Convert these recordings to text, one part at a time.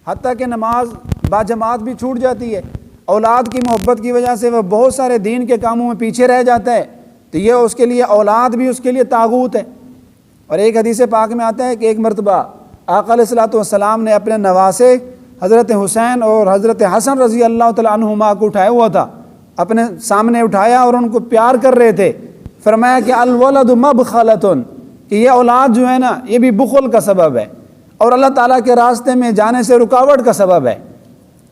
حتیٰ کہ نماز باجماعت بھی چھوٹ جاتی ہے۔ اولاد کی محبت کی وجہ سے وہ بہت سارے دین کے کاموں میں پیچھے رہ جاتا ہے، تو یہ اس کے لیے اولاد بھی اس کے لیے طاغوت ہے۔ اور ایک حدیث پاک میں آتا ہے کہ ایک مرتبہ آقا علیہ الصلوۃ والسلام نے اپنے نواسے حضرت حسین اور حضرت حسن رضی اللہ تعالیٰ عنہما کو اٹھایا ہوا تھا، اپنے سامنے اٹھایا اور ان کو پیار کر رہے تھے۔ فرمایا کہ الولد مبخلۃ، کہ یہ اولاد جو ہے نا یہ بھی بخل کا سبب ہے اور اللہ تعالیٰ کے راستے میں جانے سے رکاوٹ کا سبب ہے۔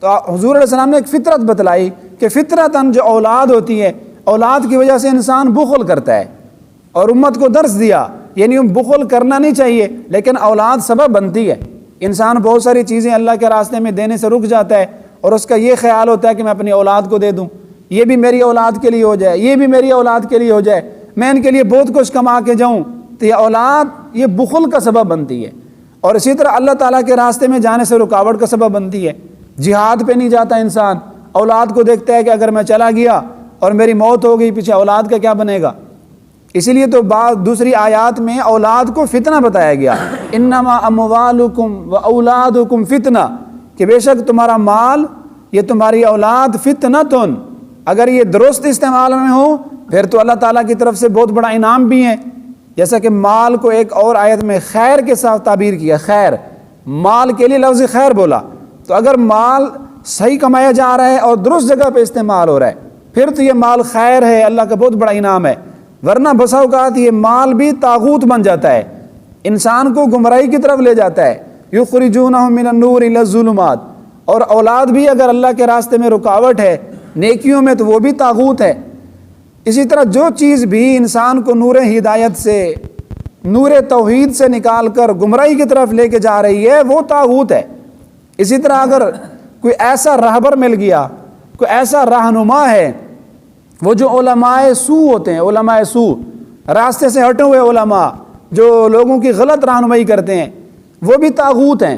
تو حضور علیہ السلام نے ایک فطرت بتلائی کہ فطرتاً جو اولاد ہوتی ہے، اولاد کی وجہ سے انسان بخل کرتا ہے، اور امت کو درس دیا یعنی بخل کرنا نہیں چاہیے، لیکن اولاد سبب بنتی ہے۔ انسان بہت ساری چیزیں اللہ کے راستے میں دینے سے رک جاتا ہے اور اس کا یہ خیال ہوتا ہے کہ میں اپنی اولاد کو دے دوں، یہ بھی میری اولاد کے لیے ہو جائے، یہ بھی میری اولاد کے لیے ہو جائے، میں ان کے لیے بہت کچھ کما کے جاؤں، تو یہ اولاد یہ بخل کا سبب بنتی ہے۔ اور اسی طرح اللہ تعالیٰ کے راستے میں جانے سے رکاوٹ کا سبب بنتی ہے۔ جہاد پہ نہیں جاتا انسان، اولاد کو دیکھتا ہے کہ اگر میں چلا گیا اور میری موت ہو گئی، پیچھے اولاد کا کیا بنے گا۔ اسی لیے تو دوسری آیات میں اولاد کو فتنہ بتایا گیا، انما اموالکم و اولادکم فتنہ، کہ بے شک تمہارا مال، یہ تمہاری اولاد فتنتن، اگر یہ درست استعمال میں ہو پھر تو اللہ تعالیٰ کی طرف سے بہت بڑا انعام بھی ہے۔ جیسا کہ مال کو ایک اور آیت میں خیر کے ساتھ تعبیر کیا، خیر، مال کے لیے لفظ خیر بولا، تو اگر مال صحیح کمایا جا رہا ہے اور درست جگہ پہ استعمال ہو رہا ہے پھر تو یہ مال خیر ہے، اللہ کا بہت بڑا انعام ہے۔ ورنہ بسا اوقات یہ مال بھی طاغوت بن جاتا ہے، انسان کو گمراہی کی طرف لے جاتا ہے، یخرجونہم من النور الی الظلمات۔ اور اولاد بھی اگر اللہ کے راستے میں رکاوٹ ہے نیکیوں میں تو وہ بھی طاغوت ہے۔ اسی طرح جو چیز بھی انسان کو نور ہدایت سے، نور توحید سے نکال کر گمراہی کی طرف لے کے جا رہی ہے وہ طاغوت ہے۔ اسی طرح اگر کوئی ایسا راہبر مل گیا، کوئی ایسا رہنما ہے، وہ جو علماء سو ہوتے ہیں، علماء سو، راستے سے ہٹے ہوئے علماء جو لوگوں کی غلط رہنمائی کرتے ہیں، وہ بھی طاغوت ہیں،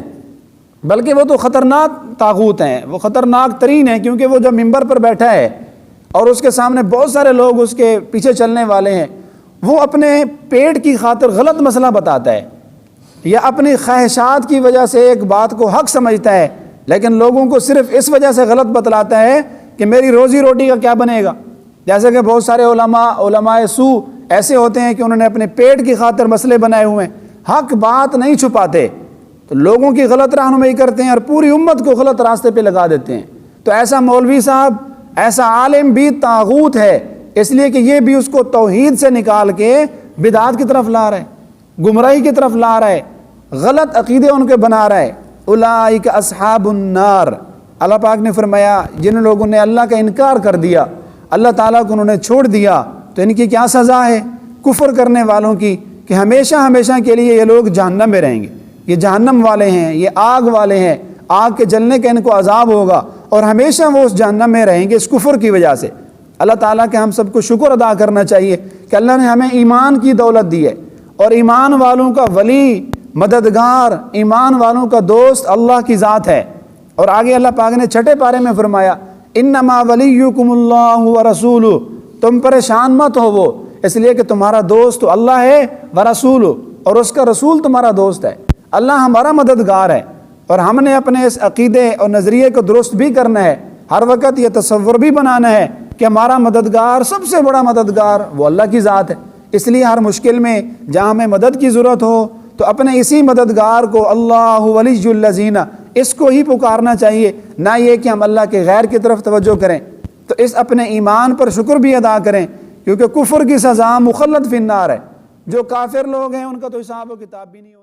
بلکہ وہ تو خطرناک طاغوت ہیں، وہ خطرناک ترین ہیں، کیونکہ وہ جب ممبر پر بیٹھا ہے اور اس کے سامنے بہت سارے لوگ اس کے پیچھے چلنے والے ہیں، وہ اپنے پیٹ کی خاطر غلط مسئلہ بتاتا ہے یا اپنی خواہشات کی وجہ سے ایک بات کو حق سمجھتا ہے، لیکن لوگوں کو صرف اس وجہ سے غلط بتلاتا ہے کہ میری روزی روٹی کا کیا بنے گا۔ جیسے کہ بہت سارے علماء سو ایسے ہوتے ہیں کہ انہوں نے اپنے پیٹ کی خاطر مسئلے بنائے ہوئے ہیں، حق بات نہیں چھپاتے، تو لوگوں کی غلط رہنمائی کرتے ہیں اور پوری امت کو غلط راستے پہ لگا دیتے ہیں۔ تو ایسا مولوی صاحب، ایسا عالم بھی طاغوت ہے، اس لیے کہ یہ بھی اس کو توحید سے نکال کے بدعات کی طرف لا رہا ہے، گمراہی کی طرف لا رہا ہے، غلط عقیدے ان کے بنا رہا ہے۔ اولئک اصحاب النار، اللہ پاک نے فرمایا جن لوگوں نے اللہ کا انکار کر دیا، اللہ تعالیٰ کو انہوں نے چھوڑ دیا، تو ان کی کیا سزا ہے؟ کفر کرنے والوں کی، کہ ہمیشہ ہمیشہ کے لیے یہ لوگ جہنم میں رہیں گے، یہ جہنم والے ہیں، یہ آگ والے ہیں، آگ کے جلنے کا ان کو عذاب ہوگا اور ہمیشہ وہ اس جہنم میں رہیں گے اس کفر کی وجہ سے۔ اللہ تعالیٰ کے ہم سب کو شکر ادا کرنا چاہیے کہ اللہ نے ہمیں ایمان کی دولت دی ہے، اور ایمان والوں کا ولی، مددگار، ایمان والوں کا دوست اللہ کی ذات ہے۔ اور آگے اللہ پاک نے چھٹے پارے میں فرمایا انما ولیکم اللہ ورسولہ، تم پریشان مت ہو وہ، اس لیے کہ تمہارا دوست تو اللہ ہے، ورسولہ، اور اس کا رسول تمہارا دوست ہے۔ اللہ ہمارا مددگار ہے، اور ہم نے اپنے اس عقیدے اور نظریے کو درست بھی کرنا ہے، ہر وقت یہ تصور بھی بنانا ہے کہ ہمارا مددگار، سب سے بڑا مددگار وہ اللہ کی ذات ہے۔ اس لیے ہر مشکل میں جہاں ہمیں مدد کی ضرورت ہو تو اپنے اسی مددگار کو، اللہ ولی الذین، اس کو ہی پکارنا چاہیے، نہ یہ کہ ہم اللہ کے غیر کی طرف توجہ کریں۔ تو اس اپنے ایمان پر شکر بھی ادا کریں، کیونکہ کفر کی سزا مخلد فی النار ہے۔ جو کافر لوگ ہیں ان کا تو حساب و کتاب بھی نہیں ہوگا۔